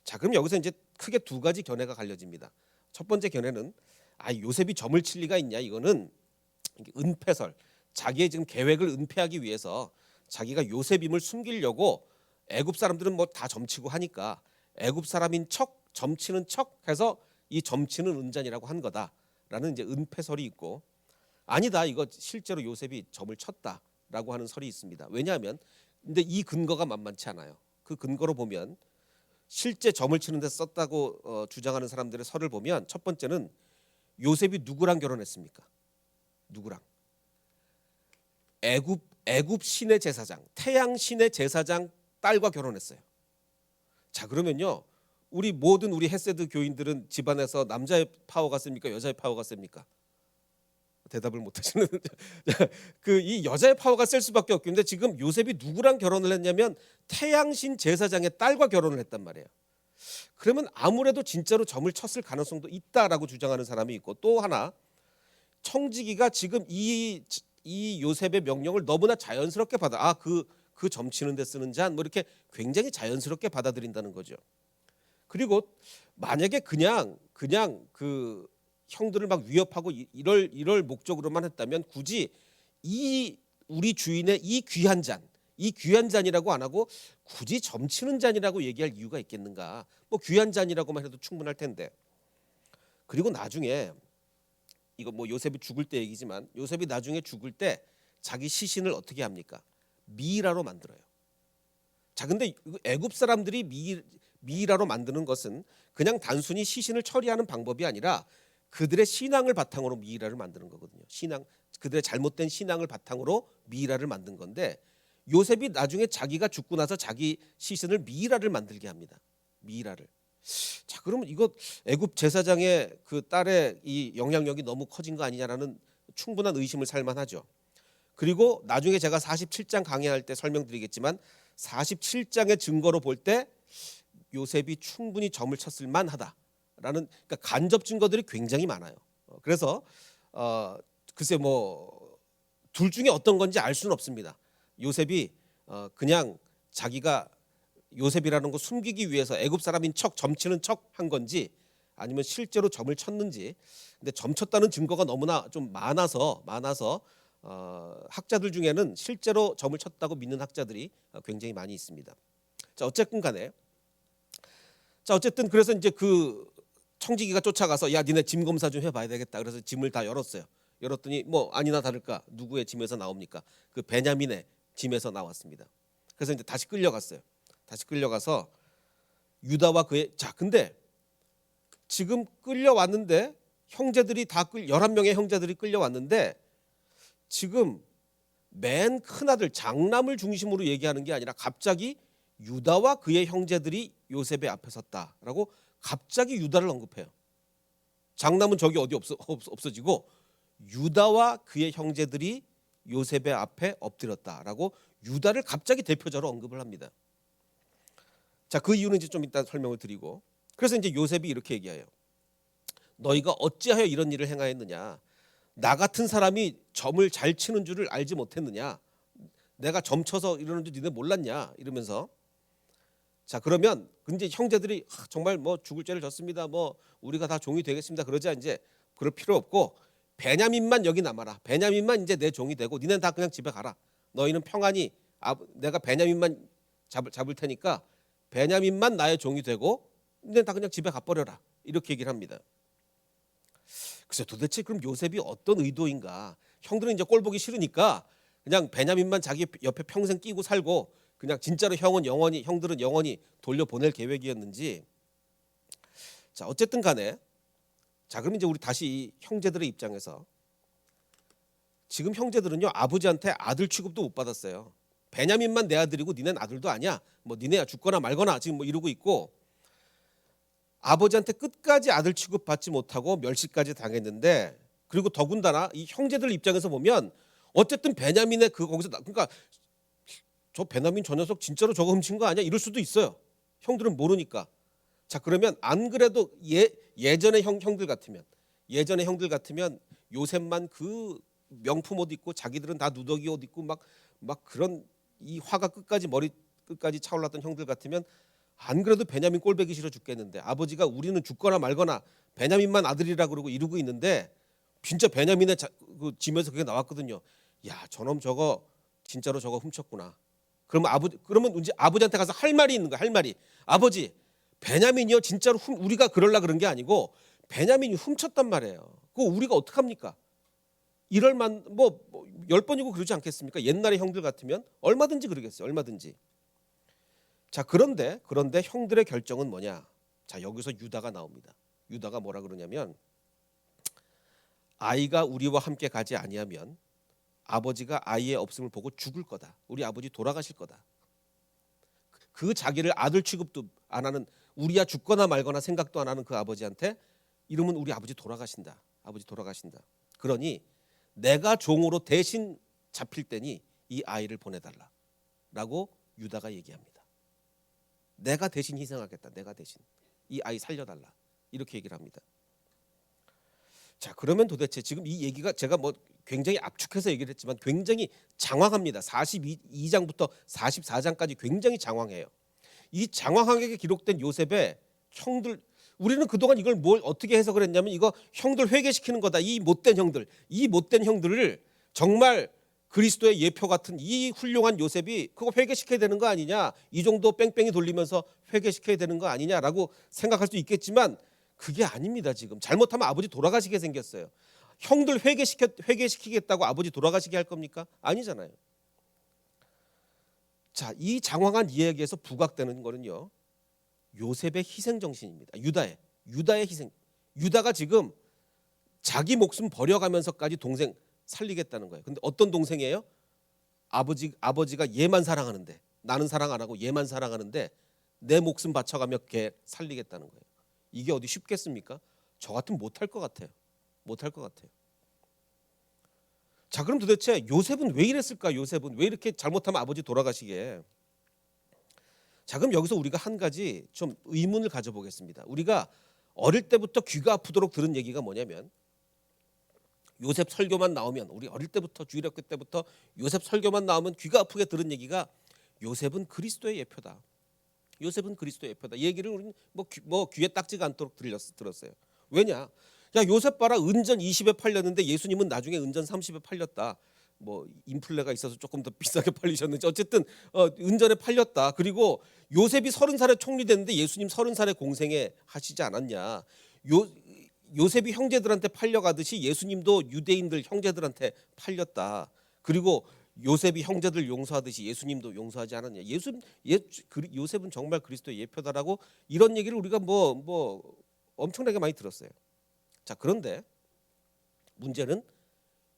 [SPEAKER 1] 자, 그럼 여기서 이제 크게 두 가지 견해가 갈려집니다. 첫 번째 견해는 요셉이 점을 칠 리가 있냐? 이거는 은폐설, 자기의 지금 계획을 은폐하기 위해서 자기가 요셉임을 숨기려고 애굽 사람들은 뭐 다 점치고 하니까 애굽 사람인 척 점치는 척 해서 이 점치는 은잔이라고 한 거다라는 이제 은폐설이 있고, 아니다, 이거 실제로 요셉이 점을 쳤다라고 하는 설이 있습니다. 왜냐하면 근데 이 근거가 만만치 않아요. 그 근거로 보면 실제 점을 치는 데 썼다고 주장하는 사람들의 설을 보면 첫 번째는 요셉이 누구랑 결혼했습니까? 누구랑? 애굽 신의 제사장, 태양 신의 제사장 딸과 결혼했어요. 자, 그러면요, 우리 헤세드 교인들은 집안에서 남자의 파워가 셉니까? 여자의 파워가 셉니까? 대답을 못 하시는. 이 여자의 파워가 셀 수밖에 없겠는데 지금 요셉이 누구랑 결혼을 했냐면 태양신 제사장의 딸과 결혼을 했단 말이에요. 그러면 아무래도 진짜로 점을 쳤을 가능성도 있다라고 주장하는 사람이 있고, 또 하나 청지기가 지금 이 요셉의 명령을 너무나 자연스럽게 받아 그 점치는 데 쓰는 잔 뭐 이렇게 굉장히 자연스럽게 받아들인다는 거죠. 그리고 만약에 그냥 그 형들을 막 위협하고 이럴 목적으로만 했다면 굳이 우리 주인의 이 귀한 잔이라고 안 하고 굳이 점치는 잔이라고 얘기할 이유가 있겠는가? 뭐 귀한 잔이라고만 해도 충분할 텐데. 그리고 나중에 이거 뭐 요셉이 죽을 때 얘기지만 요셉이 나중에 죽을 때 자기 시신을 어떻게 합니까? 미이라로 만들어요. 자, 근데 애굽 사람들이 미이라로 만드는 것은 그냥 단순히 시신을 처리하는 방법이 아니라 그들의 신앙을 바탕으로 미이라를 만드는 거거든요. 그들의 잘못된 신앙을 바탕으로 미이라를 만든 건데, 요셉이 나중에 자기가 죽고 나서 자기 시신을 미이라를 만들게 합니다. 미이라를. 자, 그러면 이거 애굽 제사장의 그 딸의 이 영향력이 너무 커진 거 아니냐라는 충분한 의심을 살 만하죠. 그리고 나중에 제가 47장 강의할 때 설명드리겠지만 47장의 증거로 볼 때 요셉이 충분히 점을 쳤을 만하다라는, 그러니까 간접 증거들이 굉장히 많아요. 그래서 글쎄 뭐 둘 중에 어떤 건지 알 수는 없습니다. 요셉이 그냥 자기가 요셉이라는 거 숨기기 위해서 애굽 사람인 척 점치는 척 한 건지 아니면 실제로 점을 쳤는지. 근데 점 쳤다는 증거가 너무나 좀 많아서 학자들 중에는 실제로 점을 쳤다고 믿는 학자들이 굉장히 많이 있습니다. 자, 어쨌든 그래서 이제 그 청지기가 쫓아가서 야, 니네 짐 검사 좀 해봐야 되겠다. 그래서 짐을 다 열었어요. 열었더니 뭐 아니나 다를까 누구의 짐에서 나옵니까? 그 베냐민의 짐에서 나왔습니다. 그래서 이제 다시 끌려갔어요. 다시 끌려가서 유다와 근데 지금 끌려왔는데 형제들이 11명의 형제들이 끌려왔는데 지금 맨 큰아들 장남을 중심으로 얘기하는 게 아니라 갑자기 유다와 그의 형제들이 요셉의 앞에 섰다라고 갑자기 유다를 언급해요. 장남은 저기 어디 없어지고 유다와 그의 형제들이 요셉의 앞에 엎드렸다라고 유다를 갑자기 대표자로 언급을 합니다. 자, 그 이유는 이제 좀 이따 설명을 드리고, 그래서 이제 요셉이 이렇게 얘기해요. 너희가 어찌하여 이런 일을 행하였느냐? 나 같은 사람이 점을 잘 치는 줄을 알지 못했느냐? 내가 점 쳐서 이러는 줄 니네 몰랐냐? 이러면서. 자, 그러면 근데 형제들이 정말 뭐 죽을 죄를 졌습니다. 뭐 우리가 다 종이 되겠습니다. 그러자 이제 그럴 필요 없고 베냐민만 여기 남아라. 베냐민만 이제 내 종이 되고 니네는 다 그냥 집에 가라. 너희는 평안히 내가 베냐민만 잡을 테니까 베냐민만 나의 종이 되고 니네는 다 그냥 집에 가버려라. 이렇게 얘기를 합니다. 그래서 도대체 그럼 요셉이 어떤 의도인가? 형들은 이제 꼴 보기 싫으니까 그냥 베냐민만 자기 옆에 평생 끼고 살고 그냥 진짜로 형들은 영원히 돌려보낼 계획이었는지. 자, 어쨌든 간에 자, 그럼 이제 우리 다시 이 형제들의 입장에서 지금 형제들은요 아버지한테 아들 취급도 못 받았어요. 베냐민만 내 아들이고 니넨 아들도 아니야. 뭐 니네야 죽거나 말거나 지금 뭐 이러고 있고, 아버지한테 끝까지 아들 취급 받지 못하고 멸시까지 당했는데 그리고 더군다나 이 형제들 입장에서 보면 어쨌든 베냐민의 거기서 그러니까 저 베냐민 저 녀석 진짜로 저거 훔친 거 아니야? 이럴 수도 있어요. 형들은 모르니까. 자, 그러면 안 그래도 예전의 예전의 형들 같으면 요셉만 그 명품 옷 입고 자기들은 다 누더기 옷 입고 막 그런 이 화가 머리 끝까지 차올랐던 형들 같으면 안 그래도 베냐민 꼴보기 싫어 죽겠는데, 아버지가 우리는 죽거나 말거나 베냐민만 아들이라 그러고 이러고 있는데 진짜 베냐민의 그 짐에서 그게 나왔거든요. 야, 저놈 저거 진짜로 저거 훔쳤구나. 그러면 이제 아버지한테 가서 할 말이 있는 거야. 할 말이, 아버지, 베냐민이요 진짜로 우리가 그럴라 그런 게 아니고 베냐민이 훔쳤단 말이에요. 그거 우리가 어떡합니까? 이럴 만 뭐 10번이고 그러지 않겠습니까? 옛날의 형들 같으면 얼마든지 그러겠어요. 얼마든지. 자, 그런데 형들의 결정은 뭐냐? 자, 여기서 유다가 나옵니다. 유다가 뭐라 그러냐면, 아이가 우리와 함께 가지 아니하면 아버지가 아이의 없음을 보고 죽을 거다. 우리 아버지 돌아가실 거다. 그 자기를 아들 취급도 안 하는, 우리야 죽거나 말거나 생각도 안 하는 그 아버지한테 이러면 우리 아버지 돌아가신다. 아버지 돌아가신다. 그러니 내가 종으로 대신 잡힐 때니 이 아이를 보내달라라고 유다가 얘기합니다. 내가 대신 희생하겠다. 내가 대신 이 아이 살려달라. 이렇게 얘기를 합니다. 자, 그러면 도대체 지금 이 얘기가 제가 뭐 굉장히 압축해서 얘기를 했지만 굉장히 장황합니다. 42장부터 44장까지 굉장히 장황해요. 이 장황하게 기록된 요셉의 형들, 우리는 그동안 이걸 뭘 어떻게 해석을 했냐면, 이거 형들 회개시키는 거다. 이 못된 형들을 정말 그리스도의 예표 같은 이 훌륭한 요셉이 그거 회개시켜야 되는 거 아니냐, 이 정도 뺑뺑이 돌리면서 회개시켜야 되는 거 아니냐라고 생각할 수 있겠지만 그게 아닙니다. 지금 잘못하면 아버지 돌아가시게 생겼어요. 형들 회개시키겠다고 아버지 돌아가시게 할 겁니까? 아니잖아요. 자, 이 장황한 이야기에서 부각되는 거는요, 요셉의 희생 정신입니다. 유다의 희생. 유다가 지금 자기 목숨 버려가면서까지 동생 살리겠다는 거예요. 근데 어떤 동생이에요? 아버지가 얘만 사랑하는데, 나는 사랑 안 하고 얘만 사랑하는데 내 목숨 바쳐가며 걔 살리겠다는 거예요. 이게 어디 쉽겠습니까? 저 같으면 못할 것 같아요. 자, 그럼 도대체 요셉은 왜 이랬을까? 요셉은 왜 이렇게 잘못하면 아버지 돌아가시게? 자, 그럼 여기서 우리가 한 가지 좀 의문을 가져보겠습니다. 우리가 어릴 때부터 귀가 아프도록 들은 얘기가 뭐냐면, 요셉 설교만 나오면, 우리 어릴 때부터 주일학교 때부터 요셉 설교만 나오면 귀가 아프게 들은 얘기가, 요셉은 그리스도의 예표다. 요셉은 그리스도의 예표다. 이 얘기를 우리는 뭐 귀에 딱지가 않도록 들었어요. 왜냐? 야, 요셉 봐라, 은전 20에 팔렸는데 예수님은 나중에 은전 30에 팔렸다. 뭐 인플레가 있어서 조금 더 비싸게 팔리셨는지 어쨌든 은전에 팔렸다. 그리고 요셉이 30살에 총리됐는데 예수님 30살에 공생에 하시지 않았냐. 요셉이 형제들한테 팔려가듯이 예수님도 유대인들 형제들한테 팔렸다. 그리고 요셉이 형제들 용서하듯이 예수님도 용서하지 않았냐. 요셉은 정말 그리스도의 예표다라고 이런 얘기를 우리가 뭐 엄청나게 많이 들었어요. 자, 그런데 문제는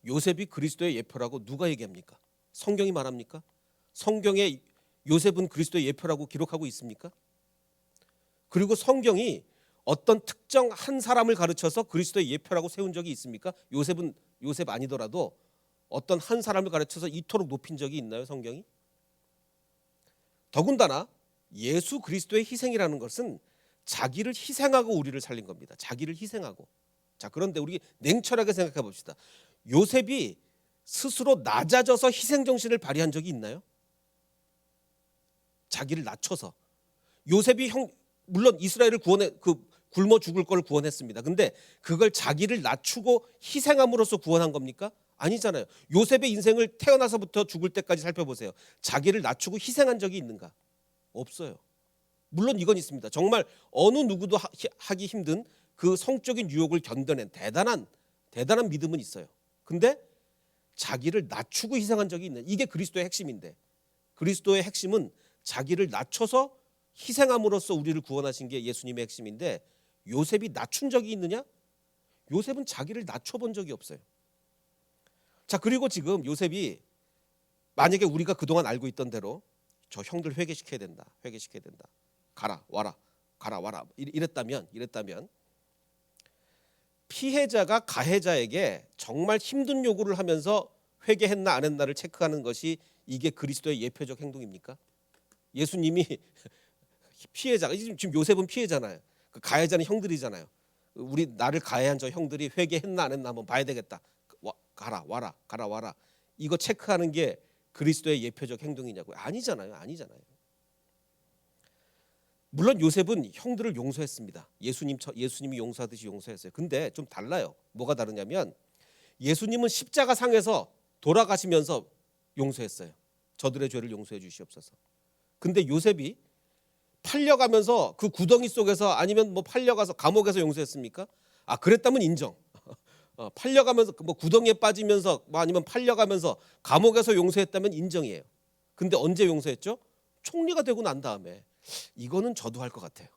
[SPEAKER 1] 요셉이 그리스도의 예표라고 누가 얘기합니까? 성경이 말합니까? 성경에 요셉은 그리스도의 예표라고 기록하고 있습니까? 그리고 성경이 어떤 특정 한 사람을 가르쳐서 그리스도의 예표라고 세운 적이 있습니까? 요셉 아니더라도 어떤 한 사람을 가르쳐서 이토록 높인 적이 있나요, 성경이? 더군다나 예수 그리스도의 희생이라는 것은 자기를 희생하고 우리를 살린 겁니다. 자기를 희생하고. 자, 그런데 우리 냉철하게 생각해 봅시다. 요셉이 스스로 낮아져서 희생 정신을 발휘한 적이 있나요? 자기를 낮춰서. 요셉이 물론 이스라엘을 굶어 죽을 걸 구원했습니다. 근데 그걸 자기를 낮추고 희생함으로써 구원한 겁니까? 아니잖아요. 요셉의 인생을 태어나서부터 죽을 때까지 살펴보세요. 자기를 낮추고 희생한 적이 있는가? 없어요. 물론 이건 있습니다. 정말 어느 누구도 하기 힘든 그 성적인 유혹을 견뎌낸 대단한 믿음은 있어요. 근데 자기를 낮추고 희생한 적이 있는, 이게 그리스도의 핵심인데, 그리스도의 핵심은 자기를 낮춰서 희생함으로써 우리를 구원하신 게 예수님의 핵심인데, 요셉이 낮춘 적이 있느냐? 요셉은 자기를 낮춰본 적이 없어요. 자, 그리고 지금 요셉이 만약에 우리가 그동안 알고 있던 대로 저 형들 회개시켜야 된다. 가라 와라 이랬다면 피해자가 가해자에게 정말 힘든 요구를 하면서 회개했나 안 했나를 체크하는 것이 이게 그리스도의 예표적 행동입니까? 예수님이 피해자가 지금 요셉은 피해잖아요. 그 가해자는 형들이잖아요. 우리 나를 가해한 저 형들이 회개했나 안 했나 한번 봐야 되겠다. 가라 와라 이거 체크하는 게 그리스도의 예표적 행동이냐고요? 아니잖아요. 물론 요셉은 형들을 용서했습니다. 예수님이 용서하듯이 용서했어요. 근데 좀 달라요. 뭐가 다르냐면 예수님은 십자가 상에서 돌아가시면서 용서했어요. 저들의 죄를 용서해 주시옵소서. 근데 요셉이 팔려가면서 그 구덩이 속에서 아니면 뭐 팔려가서 감옥에서 용서했습니까? 그랬다면 인정. 팔려가면서 뭐 구덩이에 빠지면서 뭐 아니면 팔려가면서 감옥에서 용서했다면 인정이에요. 근데 언제 용서했죠? 총리가 되고 난 다음에. 이거는 저도 할 것 같아요.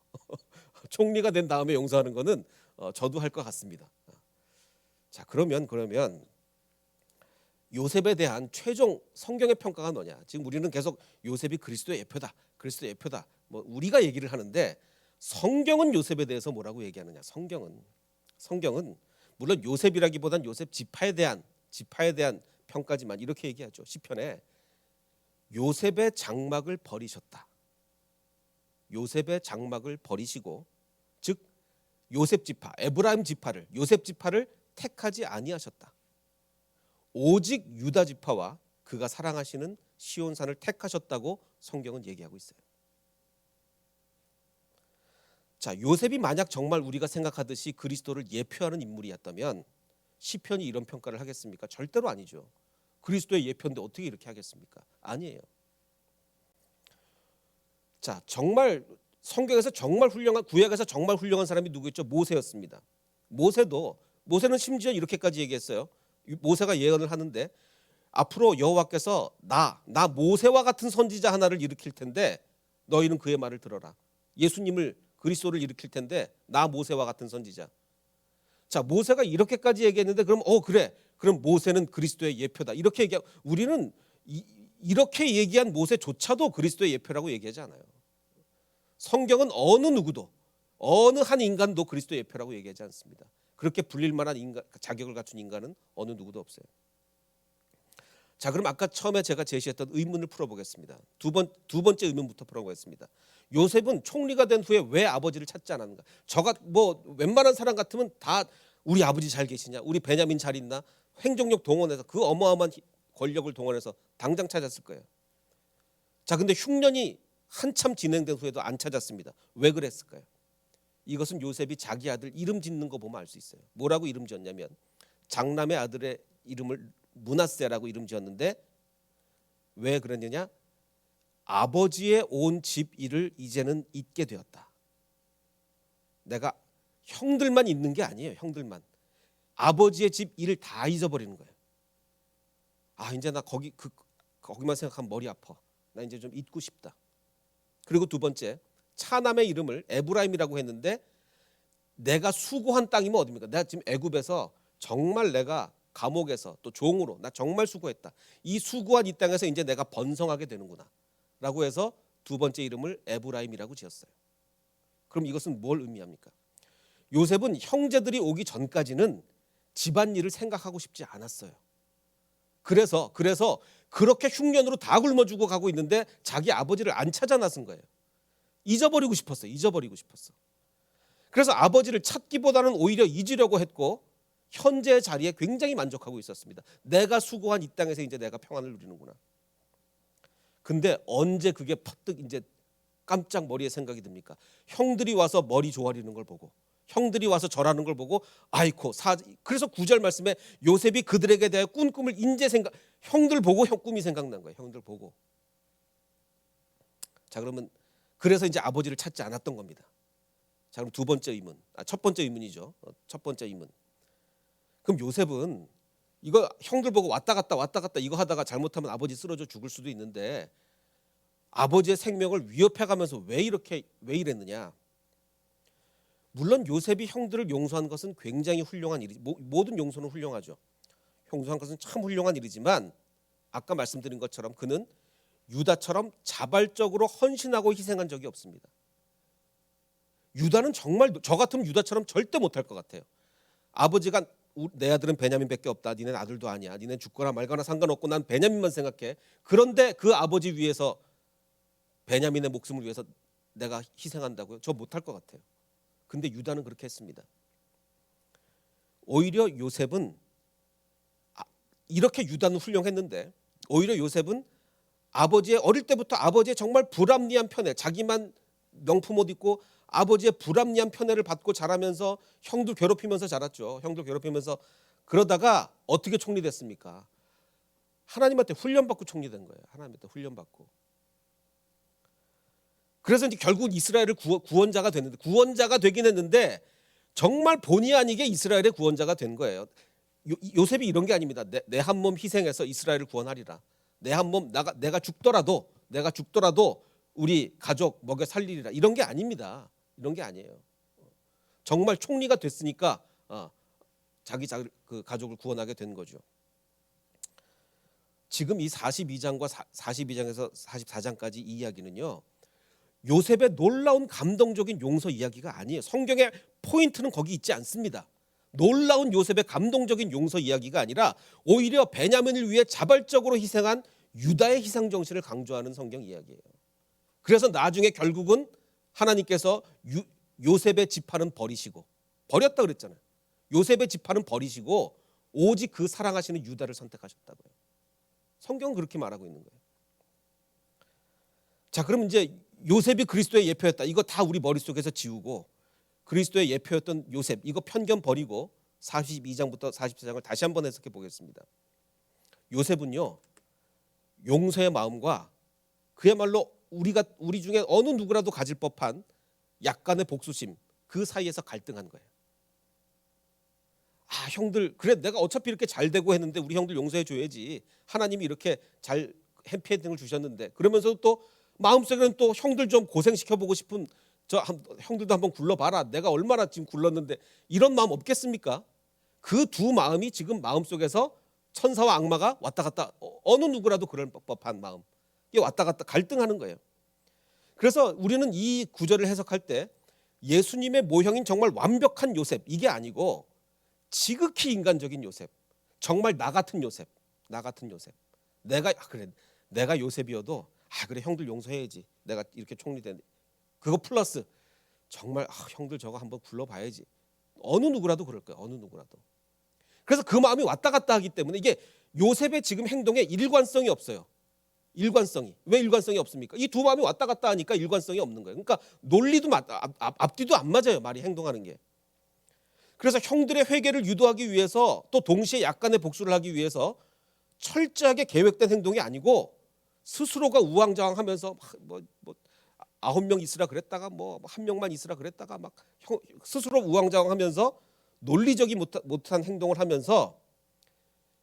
[SPEAKER 1] 총리가 된 다음에 용서하는 거는 저도 할 것 같습니다. 자, 그러면 요셉에 대한 최종 성경의 평가가 뭐냐? 지금 우리는 계속 요셉이 그리스도의 예표다. 뭐 우리가 얘기를 하는데 성경은 요셉에 대해서 뭐라고 얘기하느냐? 성경은 물론 요셉이라기보단 요셉 지파에 대한 평가지만 이렇게 얘기하죠. 시편에 요셉의 장막을 버리셨다. 요셉의 장막을 버리시고, 즉 요셉 지파, 에브라임 지파를, 요셉 지파를 택하지 아니하셨다. 오직 유다 지파와 그가 사랑하시는 시온산을 택하셨다고 성경은 얘기하고 있어요. 자, 요셉이 만약 정말 우리가 생각하듯이 그리스도를 예표하는 인물이었다면 시편이 이런 평가를 하겠습니까? 절대로 아니죠. 그리스도의 예표인데 어떻게 이렇게 하겠습니까? 아니에요. 자, 정말 성경에서 정말 훌륭한, 구약에서 정말 훌륭한 사람이 누구였죠? 모세였습니다. 모세는 심지어 이렇게까지 얘기했어요. 모세가 예언을 하는데 앞으로 여호와께서 나 모세와 같은 선지자 하나를 일으킬 텐데 너희는 그의 말을 들어라. 예수님을, 그리스도를 일으킬 텐데 나 모세와 같은 선지자. 자, 모세가 이렇게까지 얘기했는데 그럼 모세는 그리스도의 예표다. 이렇게 얘기하고 우리는 이렇게 얘기한 모세조차도 그리스도의 예표라고 얘기하지 않아요. 성경은 어느 누구도, 어느 한 인간도 그리스도의 예표라고 얘기하지 않습니다. 그렇게 불릴 만한 자격을 갖춘 인간은 어느 누구도 없어요. 자, 그럼 아까 처음에 제가 제시했던 의문을 풀어보겠습니다. 두 번째 의문부터 풀어보겠습니다. 요셉은 총리가 된 후에 왜 아버지를 찾지 않았는가? 뭐 웬만한 사람 같으면 다 우리 아버지 잘 계시냐, 우리 베냐민 잘 있나, 행정력 동원해서 그 어마어마한 권력을 동원해서 당장 찾았을 거예요. 자, 근데 흉년이 한참 진행된 후에도 안 찾았습니다. 왜 그랬을까요? 이것은 요셉이 자기 아들 이름 짓는 거 보면 알 수 있어요. 뭐라고 이름 지었냐면 장남의 아들의 이름을 므낫세라고 이름 지었는데 왜 그랬느냐? 아버지의 온 집 일을 이제는 잊게 되었다. 내가 형들만 잊는 게 아니에요. 형들만. 아버지의 집 일을 다 잊어버리는 거예요. 이제 나 거기만 생각하면 머리 아파. 나 이제 좀 잊고 싶다. 그리고 두 번째, 차남의 이름을 에브라임이라고 했는데 내가 수고한 땅이면 어디입니까? 내가 지금 애굽에서 정말 내가 감옥에서 또 종으로 나 정말 수고했다. 이 수고한 이 땅에서 이제 내가 번성하게 되는구나 라고 해서 두 번째 이름을 에브라임이라고 지었어요. 그럼 이것은 뭘 의미합니까? 요셉은 형제들이 오기 전까지는 집안일을 생각하고 싶지 않았어요. 그래서 그렇게 흉년으로 다 굶어주고 가고 있는데 자기 아버지를 안 찾아 나선 거예요. 잊어버리고 싶었어. 그래서 아버지를 찾기보다는 오히려 잊으려고 했고 현재의 자리에 굉장히 만족하고 있었습니다. 내가 수고한 이 땅에서 이제 내가 평안을 누리는구나. 근데 언제 그게 퍼뜩 이제 깜짝 머리에 생각이 듭니까? 형들이 와서 머리 조아리는 걸 보고, 형들이 와서 절하는 걸 보고, 그래서 9절 말씀에 요셉이 그들에게 대하여 꾼 꿈을 형들 보고 꿈이 생각난 거예요. 형들 보고. 자, 그러면 그래서 이제 아버지를 찾지 않았던 겁니다. 자, 그럼 첫 번째 의문이죠. 첫 번째 의문. 그럼 요셉은 이거 형들 보고 왔다 갔다 이거 하다가 잘못하면 아버지 쓰러져 죽을 수도 있는데 아버지의 생명을 위협해가면서 왜 이랬느냐? 물론 요셉이 형들을 용서한 것은 굉장히 훌륭한 일이지. 모든 용서는 훌륭하죠. 용서한 것은 참 훌륭한 일이지만 아까 말씀드린 것처럼 그는 유다처럼 자발적으로 헌신하고 희생한 적이 없습니다. 유다는 정말 저 같으면 유다처럼 절대 못할 것 같아요. 아버지가 내 아들은 베냐민밖에 없다. 니네 아들도 아니야. 니네 죽거나 말거나 상관없고 난 베냐민만 생각해. 그런데 그 아버지 위해서 베냐민의 목숨을 위해서 내가 희생한다고요? 저 못할 것 같아요. 근데 유다는 그렇게 했습니다. 오히려 요셉은 이렇게 유다는 훌륭했는데 오히려 요셉은 아버지의 어릴 때부터 아버지의 정말 불합리한 편애, 자기만 명품 옷 입고 아버지의 불합리한 편애를 받고 자라면서 형들 괴롭히면서 자랐죠. 형들 괴롭히면서 그러다가 어떻게 총리됐습니까? 하나님한테 훈련받고 총리된 거예요. 하나님한테 훈련받고. 그래서 이제 결국 이스라엘을 구원자가 됐는데 구원자가 되긴 했는데 정말 본의 아니게 이스라엘의 구원자가 된 거예요. 요셉이 이런 게 아닙니다. 내 한 몸 희생해서 이스라엘을 구원하리라. 내 한 몸 내가 죽더라도 우리 가족 먹여 살리리라. 이런 게 아닙니다. 이런 게 아니에요. 정말 총리가 됐으니까 자기 그 가족을 구원하게 된 거죠. 지금 이 42장과 42장에서 44장까지 이 이야기는요. 요셉의 놀라운 감동적인 용서 이야기가 아니에요. 성경의 포인트는 거기 있지 않습니다. 놀라운 요셉의 감동적인 용서 이야기가 아니라 오히려 베냐민을 위해 자발적으로 희생한 유다의 희생 정신을 강조하는 성경 이야기예요. 그래서 나중에 결국은 하나님께서 요셉의 지파는 버리시고 버렸다 그랬잖아요. 요셉의 지파는 버리시고 오직 그 사랑하시는 유다를 선택하셨다고요. 성경은 그렇게 말하고 있는 거예요. 자, 그럼 이제 요셉이 그리스도의 예표였다. 이거 다 우리 머릿속에서 지우고 그리스도의 예표였던 요셉 이거 편견 버리고 42장부터 44장을 다시 한번 해석해 보겠습니다. 요셉은요. 용서의 마음과 그야말로 우리 중에 어느 누구라도 가질 법한 약간의 복수심 그 사이에서 갈등한 거예요. 형들 그래 내가 어차피 이렇게 잘 되고 했는데 우리 형들 용서해 줘야지. 하나님이 이렇게 잘 해피엔딩을 주셨는데 그러면서 또 마음속에는 또 형들 좀 고생시켜보고 싶은 형들도 한번 굴러봐라. 내가 얼마나 지금 굴렀는데 이런 마음 없겠습니까? 그 두 마음이 지금 마음속에서 천사와 악마가 왔다 갔다 어느 누구라도 그럴 법한 마음 이게 왔다 갔다 갈등하는 거예요. 그래서 우리는 이 구절을 해석할 때 예수님의 모형인 정말 완벽한 요셉 이게 아니고 지극히 인간적인 요셉 정말 나 같은 요셉 내가 요셉이어도 그래 형들 용서해야지 내가 이렇게 총리된 그거 플러스 정말 형들 저거 한번 굴러봐야지 어느 누구라도 그럴 거예요. 어느 누구라도. 그래서 그 마음이 왔다 갔다 하기 때문에 이게 요셉의 지금 행동에 일관성이 없어요. 일관성이. 왜 일관성이 없습니까? 이 두 마음이 왔다 갔다 하니까 일관성이 없는 거예요. 그러니까 논리도 앞뒤도 안 맞아요. 말이 행동하는 게. 그래서 형들의 회개를 유도하기 위해서 또 동시에 약간의 복수를 하기 위해서 철저하게 계획된 행동이 아니고 스스로가 우왕좌왕하면서 9명 있으라 그랬다가 한 명만 있으라 그랬다가 막 스스로 우왕좌왕하면서 논리적이 못한 행동을 하면서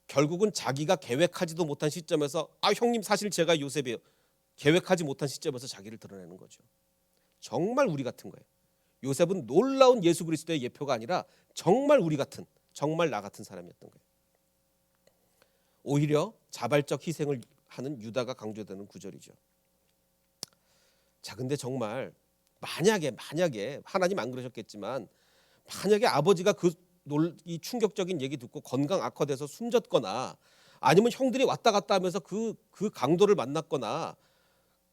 [SPEAKER 1] 결국은 자기가 계획하지도 못한 시점에서 형님 사실 제가 요셉이에요. 계획하지 못한 시점에서 자기를 드러내는 거죠. 정말 우리 같은 거예요. 요셉은 놀라운 예수 그리스도의 예표가 아니라 정말 우리 같은 정말 나 같은 사람이었던 거예요. 오히려 자발적 희생을 하는 유다가 강조되는 구절이죠. 자, 근데 정말 만약에 하나님 안 그러셨겠지만 만약에 아버지가 이 충격적인 얘기 듣고 건강 악화돼서 숨졌거나 아니면 형들이 왔다 갔다 하면서 그 강도를 만났거나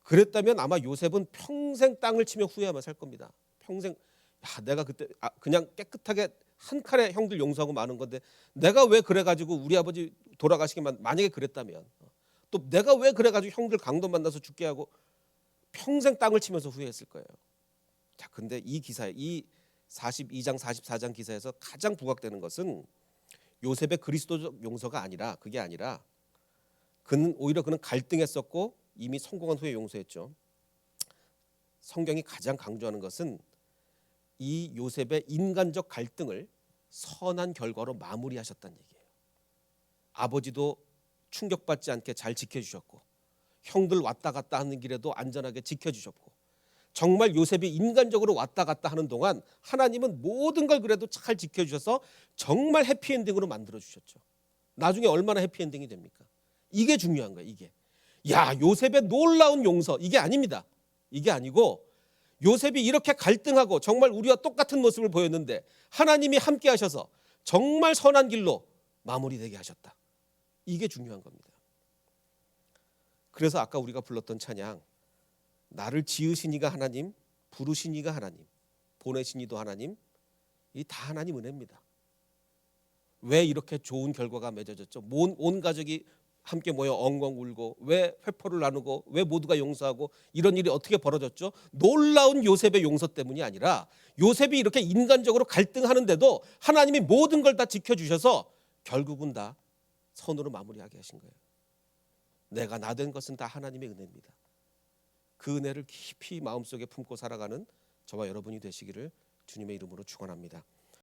[SPEAKER 1] 그랬다면 아마 요셉은 평생 땅을 치며 후회하며 살 겁니다. 평생 내가 그때 그냥 깨끗하게 한 칼에 형들 용서하고 마는 건데 내가 왜 그래가지고 우리 아버지 돌아가시기만 만약에 그랬다면 또 내가 왜 그래가지고 형들 강도 만나서 죽게 하고 평생 땅을 치면서 후회했을 거예요. 자, 근데 이 기사에 이 42장 44장 기사에서 가장 부각되는 것은 요셉의 그리스도적 용서가 아니라 그게 아니라 오히려 그는 갈등했었고 이미 성공한 후에 용서했죠. 성경이 가장 강조하는 것은 이 요셉의 인간적 갈등을 선한 결과로 마무리하셨다는 얘기예요. 아버지도 충격받지 않게 잘 지켜주셨고 형들 왔다 갔다 하는 길에도 안전하게 지켜주셨고 정말 요셉이 인간적으로 왔다 갔다 하는 동안 하나님은 모든 걸 그래도 잘 지켜주셔서 정말 해피엔딩으로 만들어주셨죠. 나중에 얼마나 해피엔딩이 됩니까? 이게 중요한 거예요. 이게 요셉의 놀라운 용서 이게 아닙니다. 이게 아니고 요셉이 이렇게 갈등하고 정말 우리와 똑같은 모습을 보였는데 하나님이 함께 하셔서 정말 선한 길로 마무리되게 하셨다. 이게 중요한 겁니다. 그래서 아까 우리가 불렀던 찬양, 나를 지으신 이가 하나님, 부르신 이가 하나님, 보내신 이도 하나님, 이 다 하나님 은혜입니다. 왜 이렇게 좋은 결과가 맺어졌죠? 온 가족이 함께 모여 엉엉 울고, 왜 회포를 나누고, 왜 모두가 용서하고, 이런 일이 어떻게 벌어졌죠? 놀라운 요셉의 용서 때문이 아니라 요셉이 이렇게 인간적으로 갈등하는데도 하나님이 모든 걸 다 지켜주셔서 결국은 다 선으로 마무리하게 하신 거예요. 내가 나 된 것은 다 하나님의 은혜입니다. 그 은혜를 깊이 마음속에 품고 살아가는 저와 여러분이 되시기를 주님의 이름으로 축원합니다.